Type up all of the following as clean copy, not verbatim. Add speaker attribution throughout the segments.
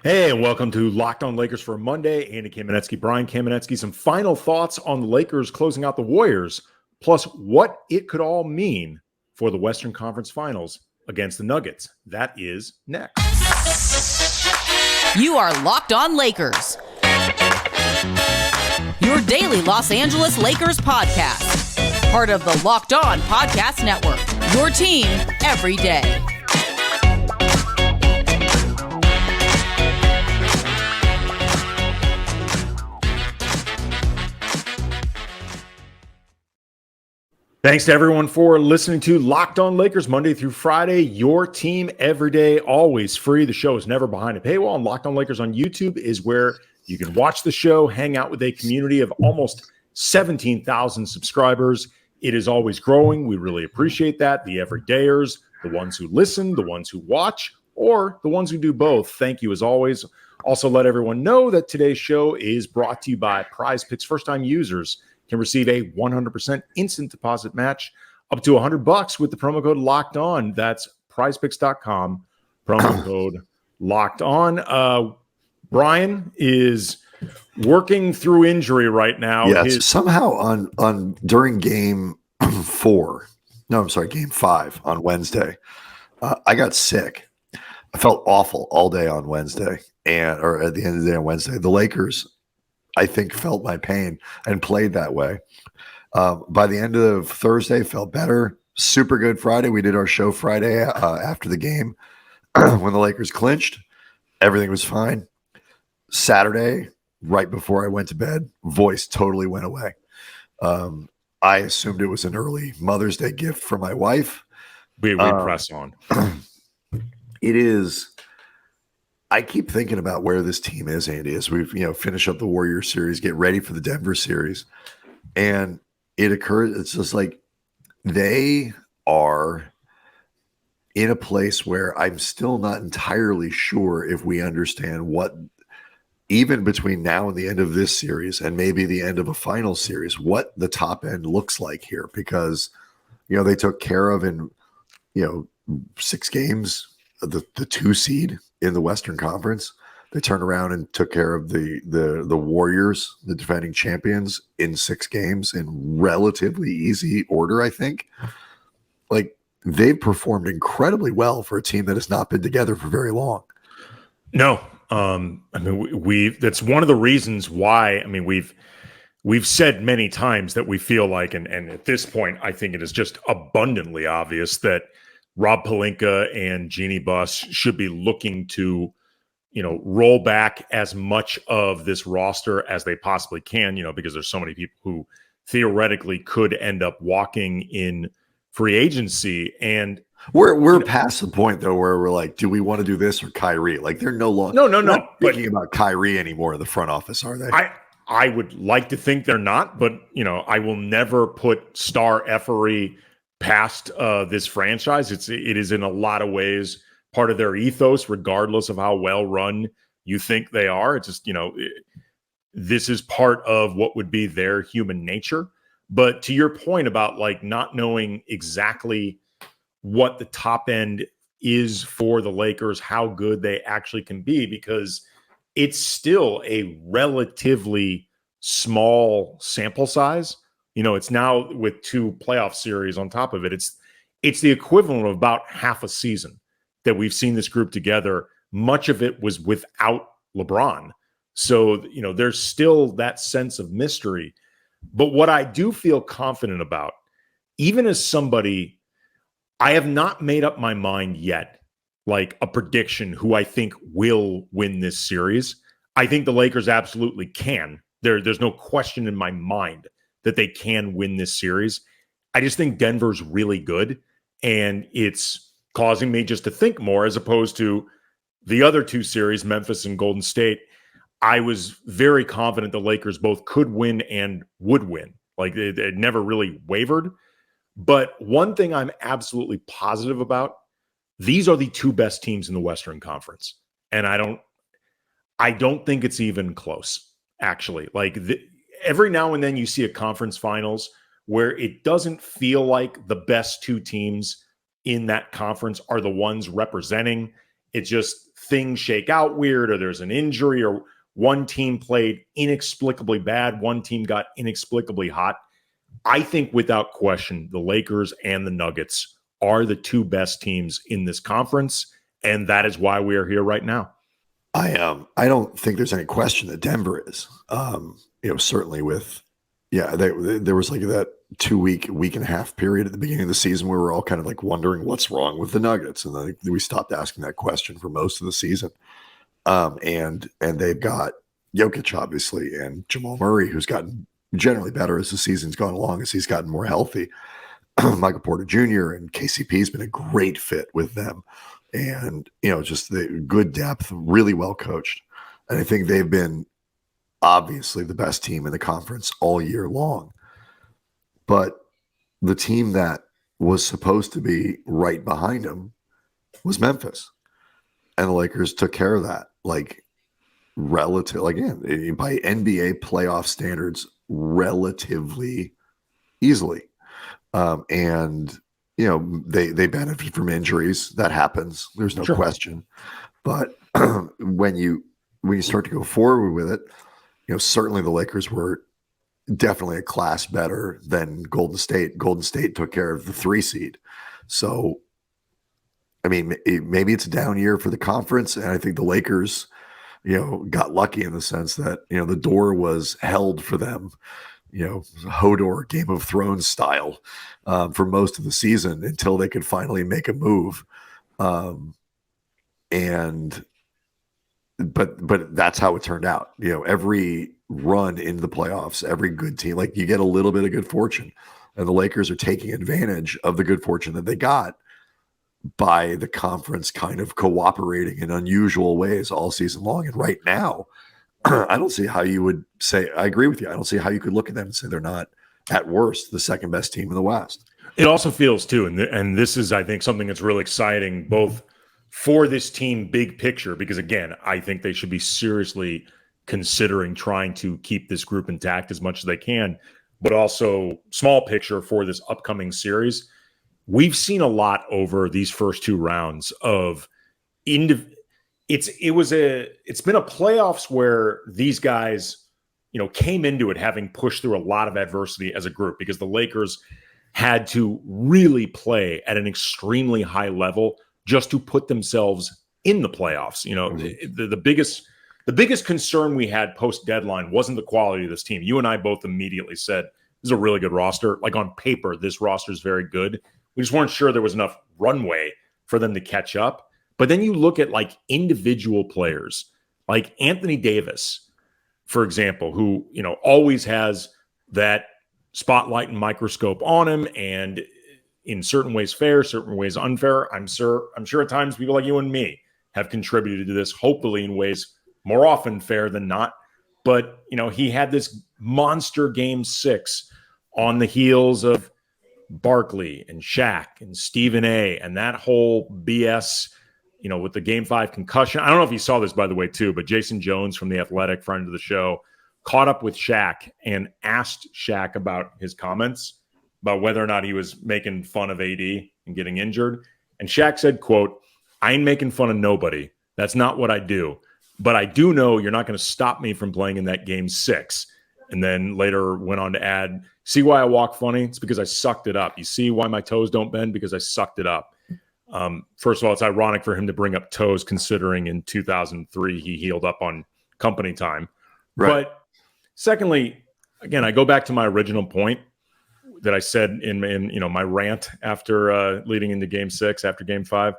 Speaker 1: Hey, and welcome to Locked On Lakers for Monday. Andy Kamenetsky, Brian Kamenetsky. Some final thoughts on the Lakers closing out the Warriors, plus what it could all mean for the Western Conference Finals against the Nuggets. That is next.
Speaker 2: You are Locked On Lakers, your daily Los Angeles Lakers podcast. Part of the Locked On Podcast Network, your team every day.
Speaker 1: Thanks to everyone for listening to Locked On Lakers Monday through Friday. Your team every day, always free. The show is never behind a paywall. And Locked On Lakers on YouTube is where you can watch the show, hang out with a community of almost 17,000 subscribers. It is always growing. We really appreciate that. The everydayers, the ones who listen, the ones who watch, or the ones who do both. Thank you as always. Also, let everyone know that today's show is brought to you by Prize Picks. First-time users can receive a 100% instant deposit match up to $100 with the promo code Locked On. That's prizepicks.com, promo code Locked On. Brian is working through injury right now.
Speaker 3: Yes, somehow on during game 5 on Wednesday, I got sick. I felt awful all day on Wednesday, or at the end of the day on Wednesday. The Lakers, I think, felt my pain and played that way. By the end of Thursday, felt better. Super good Friday. We did our show Friday after the game when the Lakers clinched. Everything was fine. Saturday, right before I went to bed, voice totally went away. I assumed it was an early Mother's Day gift for my wife.
Speaker 1: We press on.
Speaker 3: It is. I keep thinking about where this team is, Andy, as we finish up the Warriors series, get ready for the Denver series. And it occurs, it's just like they are in a place where I'm still not entirely sure if we understand what, even between now and the end of this series and maybe the end of a final series, what the top end looks like here. Because, they took care of in, 6 games, the 2 seed in the Western Conference. They turned around and took care of the Warriors, the defending champions, in 6 games in relatively easy order, I think. Like, they've performed incredibly well for a team that has not been together for very long.
Speaker 1: No. That's one of the reasons why, we've said many times that we feel like, and at this point, I think it is just abundantly obvious that Rob Pelinka and Jeannie Buss should be looking to, roll back as much of this roster as they possibly can, because there's so many people who theoretically could end up walking in free agency. And
Speaker 3: we're past the point, though, where we're like, do we want to do this or Kyrie? Like, they're no longer not thinking about Kyrie anymore in the front office, are they?
Speaker 1: I would like to think they're not, but, I will never put star effery past this franchise. It is in a lot of ways part of their ethos, regardless of how well run you think they are. It's just, this is part of what would be their human nature. But to your point about like not knowing exactly what the top end is for the Lakers, how good they actually can be, because it's still a relatively small sample size. It's now with 2 playoff series on top of it. It's the equivalent of about half a season that we've seen this group together. Much of it was without LeBron. So, there's still that sense of mystery. But what I do feel confident about, even as somebody, I have not made up my mind yet, like a prediction who I think will win this series. I think the Lakers absolutely can. There's no question in my mind that they can win this series. I just think Denver's really good, and it's causing me just to think more as opposed to the other 2 series, Memphis and Golden State. I was very confident the Lakers both could win and would win. Like, it never really wavered. But one thing I'm absolutely positive about, these are the 2 best teams in the Western Conference. And I don't think it's even close, actually. Like, every now and then you see a conference finals where it doesn't feel like the best 2 teams in that conference are the ones representing. it's just things shake out weird, or there's an injury, or one team played inexplicably bad, one team got inexplicably hot. I think without question, the Lakers and the Nuggets are the two best teams in this conference, and that is why we are here right now.
Speaker 3: I don't think there's any question that Denver is. Certainly with there was like that week and a half period at the beginning of the season where we're all kind of like wondering what's wrong with the Nuggets, and then we stopped asking that question for most of the season. And they've got Jokic obviously, and Jamal Murray, who's gotten generally better as the season's gone along, as he's gotten more healthy. Michael Porter Jr. and KCP has been a great fit with them, and just the good depth, really well coached, and I think they've been obviously the best team in the conference all year long. But the team that was supposed to be right behind them was Memphis, and the Lakers took care of that, like relative, again, by NBA playoff standards, relatively easily. And they benefit from injuries. That happens. There's no question. But when you start to go forward with it, certainly the Lakers were definitely a class better than Golden State. Golden State took care of the 3 seed. So, I mean, maybe it's a down year for the conference, and I think the Lakers, got lucky in the sense that, the door was held for them, Hodor, Game of Thrones style, for most of the season until they could finally make a move. But that's how it turned out. Every run in the playoffs, every good team, like you get a little bit of good fortune, and the Lakers are taking advantage of the good fortune that they got by the conference kind of cooperating in unusual ways all season long. And right now, I don't see how you would say, I agree with you. I don't see how you could look at them and say they're not, at worst, the second best team in the West.
Speaker 1: It also feels too, and this is, I think, something that's really exciting, both for this team big picture, because again, I think they should be seriously considering trying to keep this group intact as much as they can, but also small picture for this upcoming series. We've seen a lot over these first 2 rounds of it's been a playoffs where these guys, came into it having pushed through a lot of adversity as a group, because the Lakers had to really play at an extremely high level just to put themselves in the playoffs. The biggest concern we had post deadline wasn't the quality of this team. You and I both immediately said, this is a really good roster. Like on paper, this roster is very good. We just weren't sure there was enough runway for them to catch up. But then you look at like individual players, like Anthony Davis, for example, who, always has that spotlight and microscope on him, and in certain ways fair, certain ways unfair. I'm sure at times people like you and me have contributed to this, hopefully in ways more often fair than not. But, he had this monster game 6 on the heels of Barkley and Shaq and Stephen A. and that whole BS, with the game 5 concussion. I don't know if you saw this, by the way, too, but Jason Jones from The Athletic, friend of the show, caught up with Shaq and asked Shaq about his comments about whether or not he was making fun of AD and getting injured. And Shaq said, quote, "I ain't making fun of nobody. That's not what I do. But I do know you're not going to stop me from playing in that game 6. And then later went on to add, "See why I walk funny? It's because I sucked it up. You see why my toes don't bend? Because I sucked it up." First of all, it's ironic for him to bring up toes, considering in 2003 he healed up on company time. Right. But secondly, again, I go back to my original point that I said in my rant after leading into game 6, after game 5.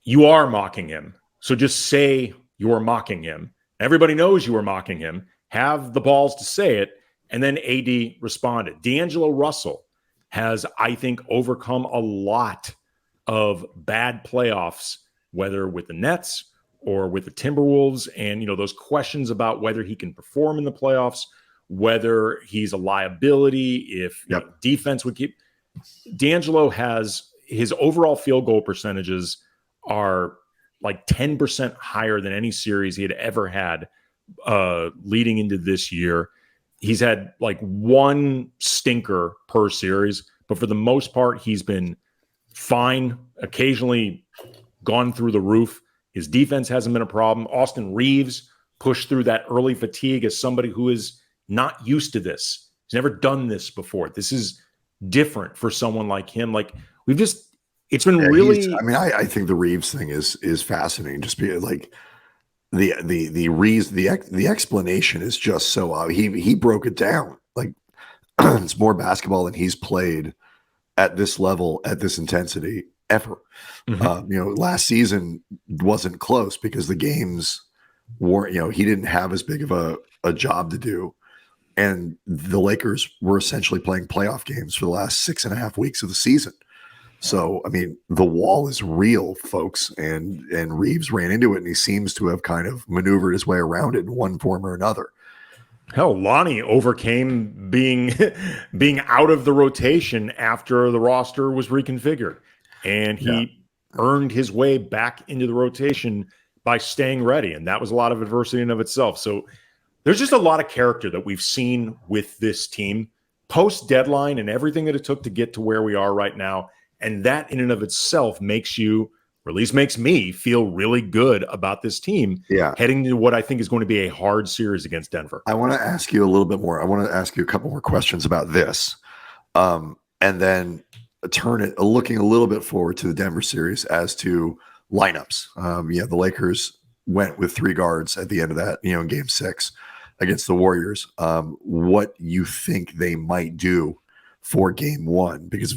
Speaker 1: You are mocking him. So just say you're mocking him. Everybody knows you were mocking him. Have the balls to say it. And then AD responded. D'Angelo Russell has, I think, overcome a lot of bad playoffs, whether with the Nets or with the Timberwolves. And, those questions about whether he can perform in the playoffs, whether he's a liability, if defense would keep. D'Angelo has, his overall field goal percentages are like 10% higher than any series he had ever had leading into this year. He's had like one stinker per series, but for the most part, he's been fine. Occasionally gone through the roof. His defense hasn't been a problem. Austin Reeves pushed through that early fatigue as somebody who is not used to this. He's never done this before. This is different for someone like him. Like it's been really.
Speaker 3: I think the Reeves thing is fascinating. Just be like the Reeves, the explanation is just so he broke it down. Like it's more basketball than he's played at this level, at this intensity ever. Last season wasn't close because the games weren't, he didn't have as big of a job to do. And the Lakers were essentially playing playoff games for the last 6.5 weeks of the season. So, the wall is real, folks. And Reeves ran into it, and he seems to have kind of maneuvered his way around it in one form or another.
Speaker 1: Hell, Lonnie overcame being out of the rotation after the roster was reconfigured. And he earned his way back into the rotation by staying ready. And that was a lot of adversity in of itself. So there's just a lot of character that we've seen with this team post-deadline and everything that it took to get to where we are right now. And that in and of itself makes you, or at least makes me, feel really good about this team heading to what I think is going to be a hard series against Denver.
Speaker 3: I want to ask you a little bit more. I want to ask you a couple more questions about this. And then looking a little bit forward to the Denver series as to lineups. The Lakers went with 3 guards at the end of that, in game 6 against the Warriors. What you think they might do for game 1, because,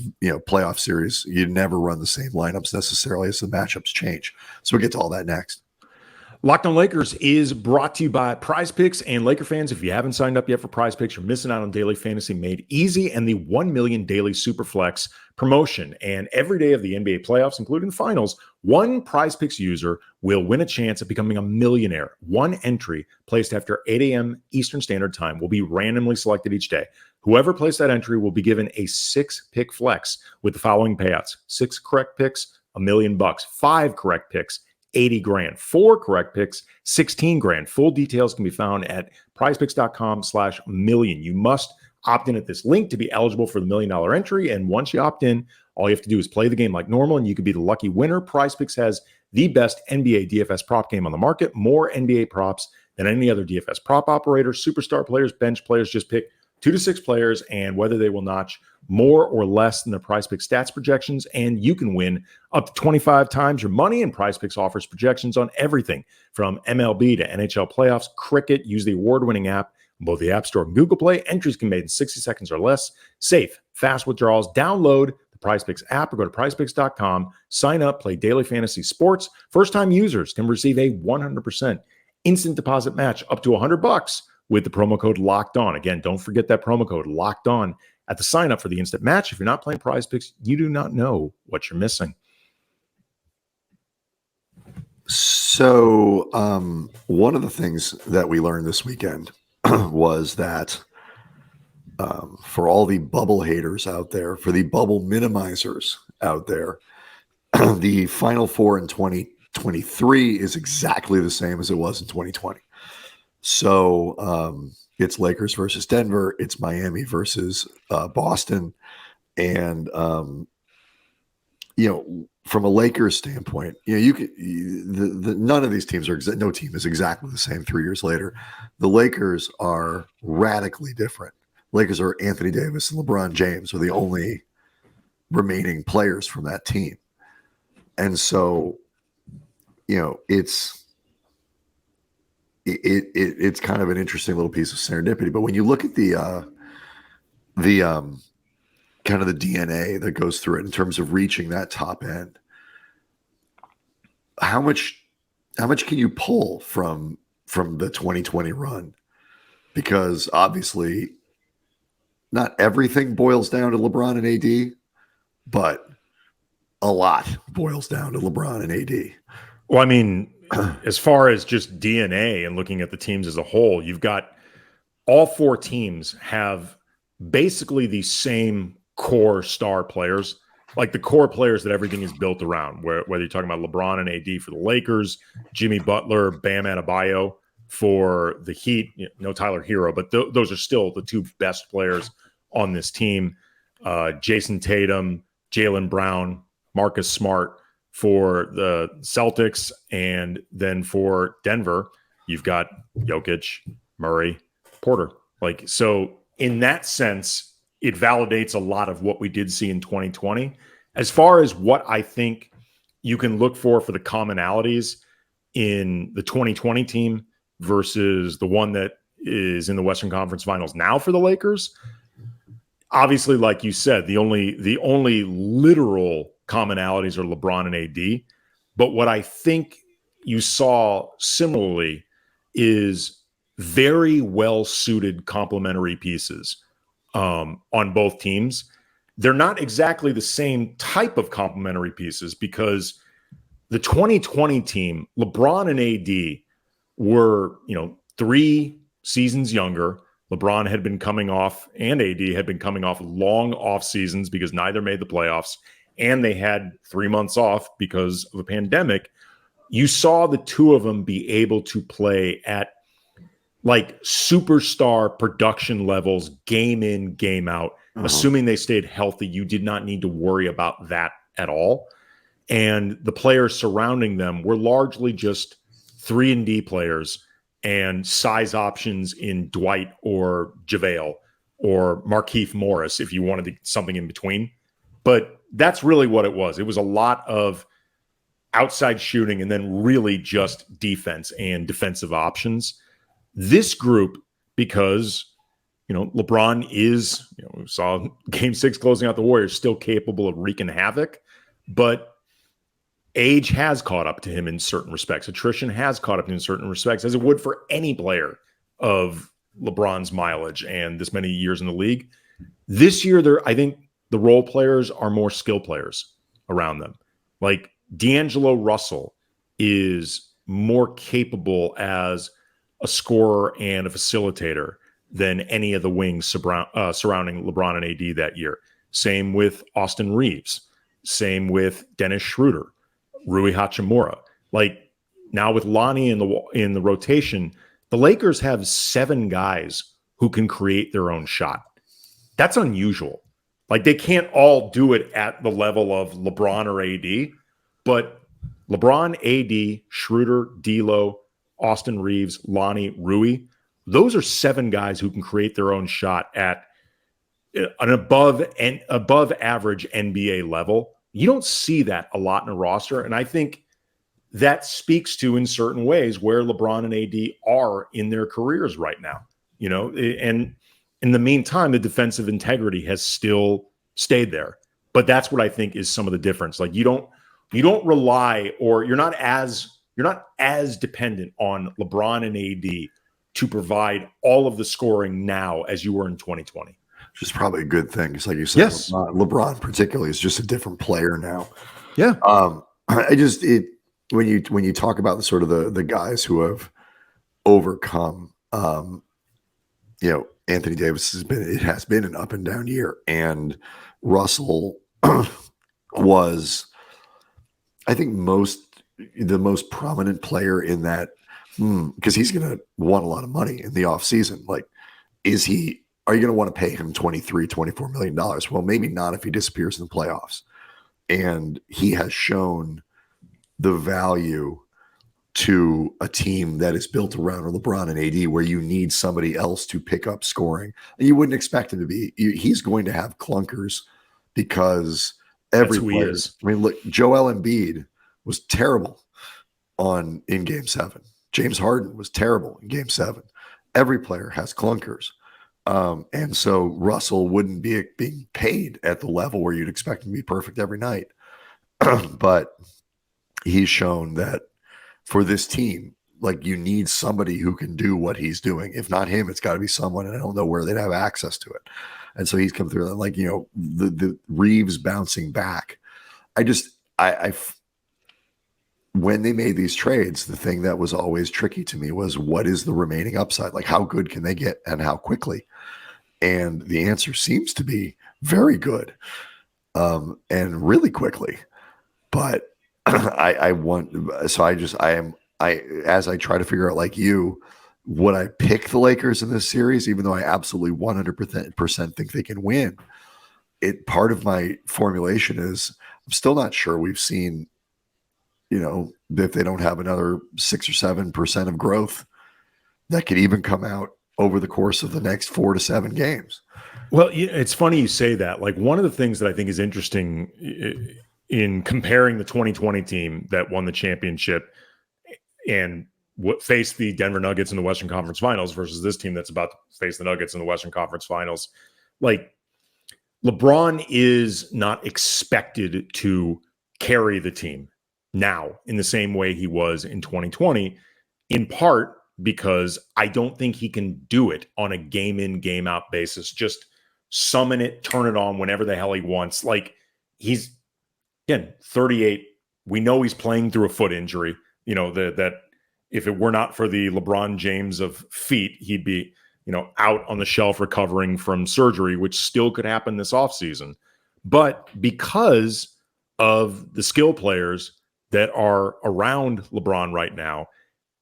Speaker 3: playoff series, you never run the same lineups necessarily as the matchups change. So we'll get to all that next.
Speaker 1: Locked On Lakers is brought to you by Prize Picks, and Laker fans, if you haven't signed up yet for Prize Picks, you're missing out on daily fantasy made easy and the 1 million daily Superflex promotion. And every day of the NBA playoffs, including the finals, one Prize Picks user will win a chance at becoming a millionaire. One entry placed after 8 a.m. Eastern Standard Time will be randomly selected each day. Whoever placed that entry will be given a 6-pick flex with the following payouts: 6 correct picks, $1 million; 5 correct picks, $80,000; 4 correct picks, $16,000. Full details can be found at prizepicks.com/million. You must opt in at this link to be eligible for the $1 million entry. And once you opt in, all you have to do is play the game like normal, and you could be the lucky winner. Prize Picks has the best NBA DFS prop game on the market, more NBA props than any other DFS prop operator. Superstar players, bench players, just pick 2 to 6 players and whether they will notch more or less than the Prize Picks stats projections, and you can win up to 25 times your money. And Prize Picks offers projections on everything from MLB to NHL playoffs, cricket. Use the award-winning app on both the App Store and Google Play. Entries can be made in 60 seconds or less. Safe, fast withdrawals. Download the Prize Picks app or go to prizepicks.com. Sign up, play daily fantasy sports. First-time users can receive a 100% instant deposit match up to $100 with the promo code Locked On. Again, don't forget that promo code Locked On at the sign up for the instant match. If you're not playing Prize Picks, you do not know what you're missing.
Speaker 3: So one of the things that we learned this weekend was that for all the bubble haters out there, for the bubble minimizers out there, the Final Four in 2023 is exactly the same as it was in 2020. So it's Lakers versus Denver. It's Miami versus Boston. And, from a Lakers standpoint, you could, none of these teams are, no team is exactly the same 3 years later. The Lakers are radically different. Lakers are Anthony Davis and LeBron James are the only remaining players from that team. And so, it's kind of an interesting little piece of serendipity. But when you look at the kind of the DNA that goes through it in terms of reaching that top end, how much can you pull from the 2020 run? Because obviously not everything boils down to LeBron and AD, but a lot boils down to LeBron and AD.
Speaker 1: Well, as far as just DNA and looking at the teams as a whole, you've got all 4 teams have basically the same core star players, like the core players that everything is built around, whether you're talking about LeBron and AD for the Lakers, Jimmy Butler, Bam Adebayo for the Heat, no Tyler Hero, but those are still the 2 best players on this team. Jason Tatum, Jaylen Brown, Marcus Smart, for the Celtics, and then for Denver, you've got Jokic, Murray, Porter. Like, so in that sense, it validates a lot of what we did see in 2020. As far as what I think you can look for the commonalities in the 2020 team versus the one that is in the Western Conference Finals now for the Lakers, obviously, like you said, the only literal commonalities are LeBron and AD. But what I think you saw similarly is very well-suited complementary pieces on both teams. They're not exactly the same type of complementary pieces, because the 2020 team, LeBron and AD were, 3 seasons younger. LeBron had been coming off, and AD had been coming off long off seasons because neither made the playoffs, and they had 3 months off because of a pandemic. You saw the two of them be able to play at like superstar production levels, game in, game out. Assuming they stayed healthy, you did not need to worry about that at all. And the players surrounding them were largely just 3-and-D players and size options in Dwight or JaVale or Markieff Morris, if you wanted something in between. But that's really what it was. It was a lot of outside shooting and then really just defense and defensive options. This group, because LeBron is, we saw Game 6 closing out the Warriors, still capable of wreaking havoc, but age has caught up to him in certain respects. Attrition has caught up in certain respects, as it would for any player of LeBron's mileage and this many years in the league. This year, I think the role players are more skill players around them. Like D'Angelo Russell is more capable as a scorer and a facilitator than any of the wings surrounding LeBron and AD that year. Same with Austin Reeves. Same with Dennis Schroeder, Rui Hachimura. Like now with Lonnie in the rotation, the Lakers have 7 guys who can create their own shot. That's unusual. Like they can't all do it at the level of LeBron or AD, but LeBron, AD, Schroeder, D'Lo, Austin Reeves, Lonnie, Rui, those are 7 guys who can create their own shot at an above average NBA level. You don't see that a lot in a roster. And I think that speaks to, in certain ways, where LeBron and AD are in their careers right now. And in the meantime, the defensive integrity has still stayed there. But that's what I think is some of the difference. Like you don't rely, or you're not as dependent on LeBron and AD to provide all of the scoring now as you were in 2020.
Speaker 3: Which is probably a good thing. It's like you said,
Speaker 1: yes.
Speaker 3: LeBron particularly is just a different player now.
Speaker 1: Yeah.
Speaker 3: When you talk about the sort of the guys who have overcome, Anthony Davis has been an up and down year, and Russell was, I think, the most prominent player in that, because he's going to want a lot of money in the offseason. Like, are you going to want to pay him $24 million? Well, maybe not if he disappears in the playoffs. And he has shown the value to a team that is built around LeBron and AD, where you need somebody else to pick up scoring. And you wouldn't expect him to be. He's going to have clunkers because every player is. I mean, look, Joel Embiid was terrible in Game 7. James Harden was terrible in Game 7. Every player has clunkers. And so Russell wouldn't be being paid at the level where you'd expect him to be perfect every night. But he's shown that for this team, like, you need somebody who can do what he's doing. If not him, it's got to be someone, and I don't know where they'd have access to it. And so he's come through, and like, the Reeves bouncing back. When they made these trades, the thing that was always tricky to me was, what is the remaining upside? Like, how good can they get and how quickly? And the answer seems to be very good, and really quickly. But as I try to figure out, like you, would I pick the Lakers in this series, even though I absolutely 100% think they can win? Part of my formulation is, I'm still not sure we've seen if they don't have another 6 or 7% of growth, that could even come out over the course of the next 4 to 7 games.
Speaker 1: Well, it's funny you say that. Like, one of the things that I think is interesting in comparing the 2020 team that won the championship and what faced the Denver Nuggets in the Western Conference Finals versus this team that's about to face the Nuggets in the Western Conference Finals, like, LeBron is not expected to carry the team now in the same way he was in 2020, in part because I don't think he can do it on a game in, game out basis. Just summon it, turn it on whenever the hell he wants. Like, he's, again, 38. We know he's playing through a foot injury. That if it were not for the LeBron James of feet, he'd be, out on the shelf recovering from surgery, which still could happen this offseason. But because of the skill players that are around LeBron right now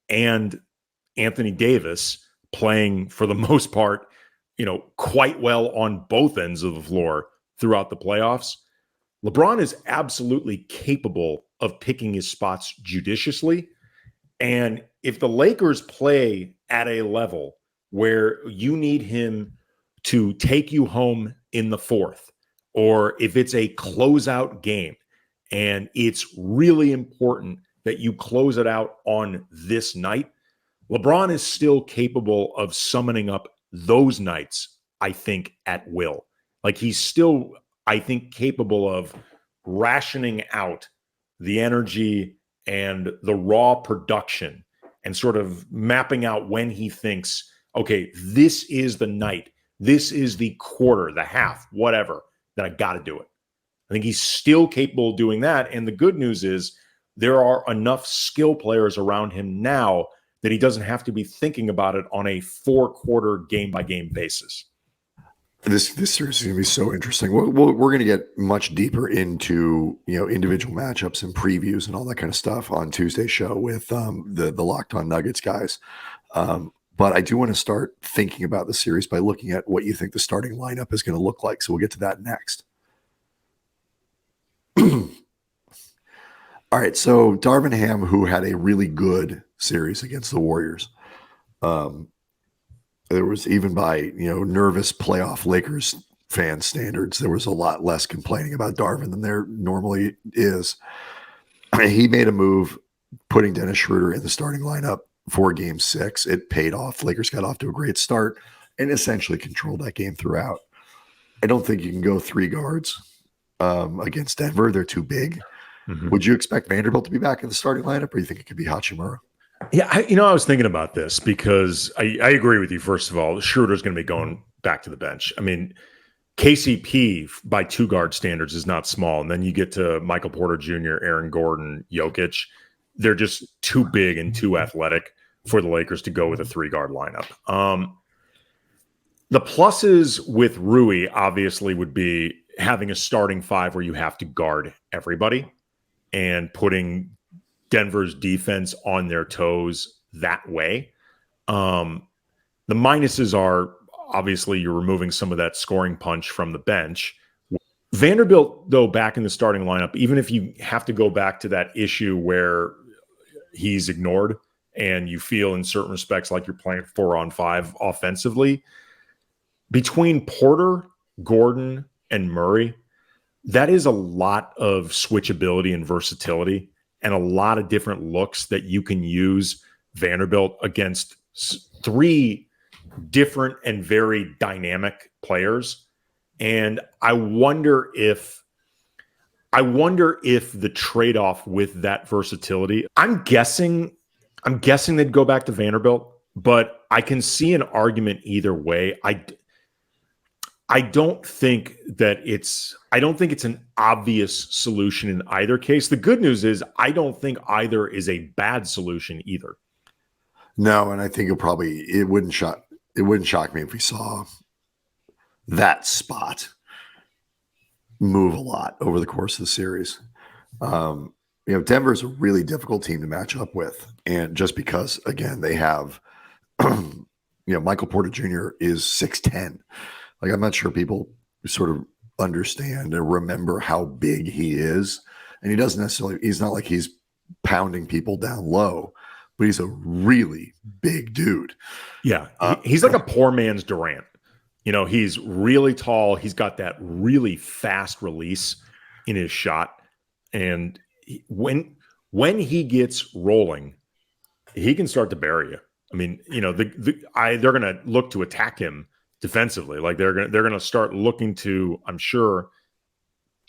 Speaker 1: and Anthony Davis playing for the most part, quite well on both ends of the floor throughout the playoffs, LeBron is absolutely capable of picking his spots judiciously. And if the Lakers play at a level where you need him to take you home in the fourth, or if it's a closeout game and it's really important that you close it out on this night, LeBron is still capable of summoning up those nights, I think, at will. Like, he's still, I think, capable of rationing out the energy and the raw production and sort of mapping out when he thinks, okay, this is the night, this is the quarter, the half, whatever, that I got to do it. I think he's still capable of doing that. And the good news is there are enough skill players around him now that he doesn't have to be thinking about it on a 4-quarter game-by-game basis.
Speaker 3: This series is going to be so interesting. We're going to get much deeper into individual matchups and previews and all that kind of stuff on Tuesday's show with the Locked On Nuggets guys. But I do want to start thinking about the series by looking at what you think the starting lineup is going to look like. So we'll get to that next. All right, so Darvin Ham, who had a really good series against the Warriors, there was, even by nervous playoff Lakers fan standards, there was a lot less complaining about Darvin than there normally is. He made a move, putting Dennis Schroeder in the starting lineup for Game 6. It paid off. Lakers got off to a great start and essentially controlled that game throughout. I don't think you can go 3 guards against Denver. They're too big. Mm-hmm. Would you expect Vanderbilt to be back in the starting lineup, or you think it could be Hachimura?
Speaker 1: Yeah, I was thinking about this because I agree with you. First of all, Schroeder's going to be going back to the bench. I mean, KCP by 2-guard standards is not small. And then you get to Michael Porter Jr., Aaron Gordon, Jokic. They're just too big and too athletic for the Lakers to go with a 3-guard lineup. The pluses with Rui obviously would be having a starting 5 where you have to guard everybody and putting Denver's defense on their toes that way. The minuses are obviously you're removing some of that scoring punch from the bench. Vanderbilt, though, back in the starting lineup, even if you have to go back to that issue where he's ignored and you feel in certain respects like you're playing 4-on-5 offensively, between Porter, Gordon, and Murray, that is a lot of switchability and versatility and a lot of different looks that you can use Vanderbilt against 3 different and very dynamic players. And I wonder if the trade-off with that versatility, I'm guessing they'd go back to Vanderbilt, but I can see an argument either way. I don't think it's an obvious solution in either case. The good news is I don't think either is a bad solution either.
Speaker 3: No, and I think it wouldn't shock me if we saw that spot move a lot over the course of the series. Denver's a really difficult team to match up with, and just because again they have Michael Porter Jr. is 6'10". Like, I'm not sure people sort of understand and remember how big he is. And he's not like he's pounding people down low, but he's a really big dude.
Speaker 1: Yeah, he's like a poor man's Durant. He's really tall. He's got that really fast release in his shot, and when he gets rolling, he can start to bury you. I mean, they're going to look to attack him defensively. Like they're going to start looking to, I'm sure,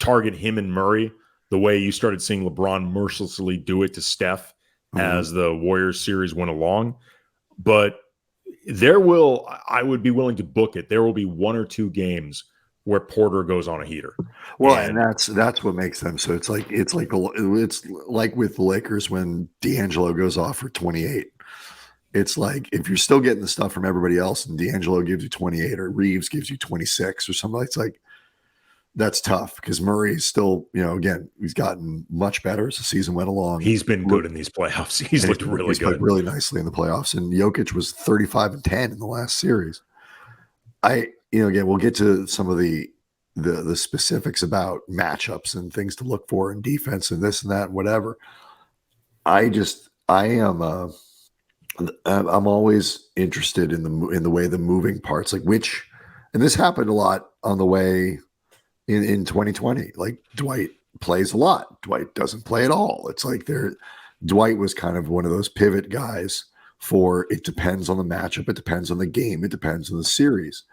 Speaker 1: target him and Murray the way you started seeing LeBron mercilessly do it to Steph as the Warriors series went along. But I would be willing to book it. There will be 1 or 2 games where Porter goes on a heater.
Speaker 3: Well, and that's what makes them. So it's like with the Lakers when D'Angelo goes off for 28. It's like if you're still getting the stuff from everybody else and D'Angelo gives you 28 or Reeves gives you 26 or something, it's like that's tough because Murray is still, again, he's gotten much better as the season went along.
Speaker 1: He's been good in these playoffs. He's looked really good.
Speaker 3: Played really nicely in the playoffs. And Jokic was 35-10 in the last series. Again, we'll get to some of the specifics about matchups and things to look for in defense and this and that and whatever. I'm always interested in the way the moving parts, and this happened a lot on the way in 2020. Like Dwight plays a lot. Dwight doesn't play at all. It's like Dwight was kind of one of those pivot guys for it depends on the matchup. It depends on the game. It depends on the series.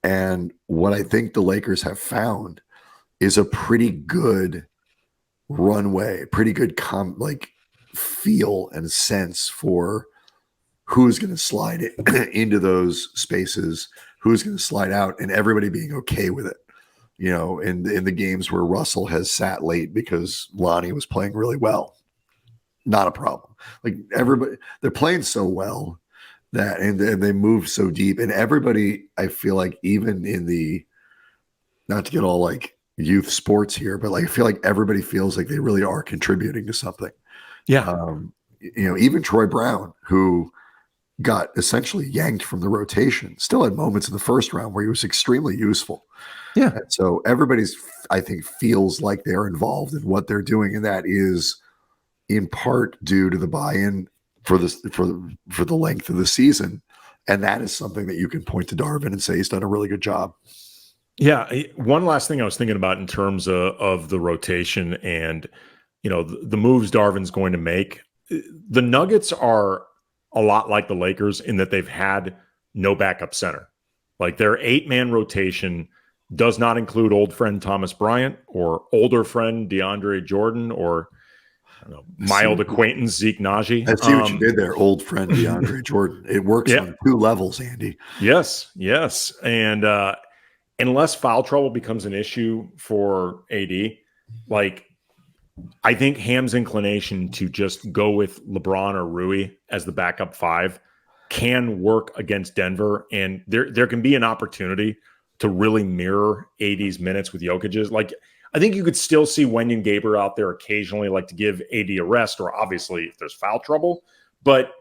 Speaker 3: And what I think the Lakers have found is a pretty good runway, pretty good feel and sense for who's going to slide it into those spaces, who's going to slide out, and everybody being okay with it. In the games where Russell has sat late because Lonnie was playing really well, not a problem. Like everybody, they're playing so well that, and they move so deep, and everybody, I feel like, even in the, not to get all like youth sports here, but I feel like everybody feels like they really are contributing to something.
Speaker 1: Yeah.
Speaker 3: Even Troy Brown, who got essentially yanked from the rotation, still had moments in the first round where he was extremely useful.
Speaker 1: Yeah.
Speaker 3: And so everybody's, I think, feels like they're involved in what they're doing. And that is in part due to the buy-in for the length of the season. And that is something that you can point to Darvin and say he's done a really good job.
Speaker 1: Yeah. One last thing I was thinking about in terms of the rotation and, the moves Darvin's going to make. The Nuggets are a lot like the Lakers in that they've had no backup center. Like their 8-man rotation does not include old friend Thomas Bryant or older friend DeAndre Jordan or mild acquaintance Zeke Naji.
Speaker 3: I see what you did there, old friend DeAndre Jordan. It works on 2 levels, Andy.
Speaker 1: Yes. And unless foul trouble becomes an issue for AD, I think Ham's inclination to just go with LeBron or Rui as the backup 5 can work against Denver, and there can be an opportunity to really mirror AD's minutes with Jokic's. I think you could still see Wenyen Gabriel out there occasionally, to give AD a rest, or obviously if there's foul trouble. But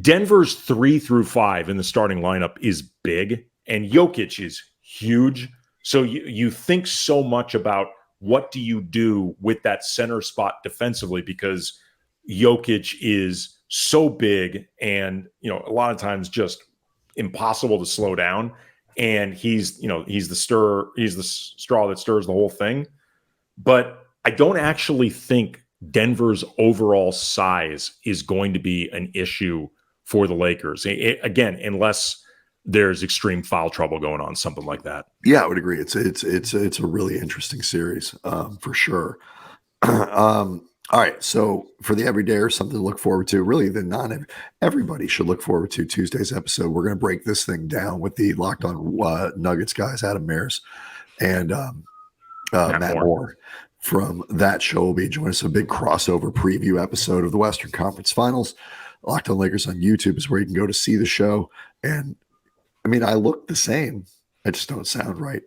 Speaker 1: Denver's 3 through 5 in the starting lineup is big, and Jokic is huge. So you think so much about what do you do with that center spot defensively, because Jokic is so big and, a lot of times just impossible to slow down. And he's the straw that stirs the whole thing. But I don't actually think Denver's overall size is going to be an issue for the Lakers. Again, unless there's extreme foul trouble going on, something like that.
Speaker 3: Yeah, I would agree. It's a really interesting series for sure. All right, so for the everydayer, something to look forward to. Really, everybody should look forward to Tuesday's episode. We're going to break this thing down with the Locked On Nuggets guys, Adam Mares and Matt Moore. From that show will be joining us, a big crossover preview episode of the Western Conference Finals. Locked On Lakers on YouTube is where you can go to see the show. And I look the same. I just don't sound right.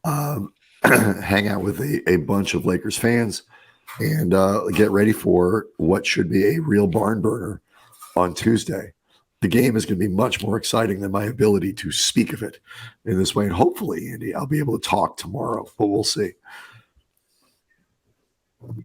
Speaker 3: Hang out with a bunch of Lakers fans and get ready for what should be a real barn burner on Tuesday. The game is going to be much more exciting than my ability to speak of it in this way. And hopefully, Andy, I'll be able to talk tomorrow, but we'll see.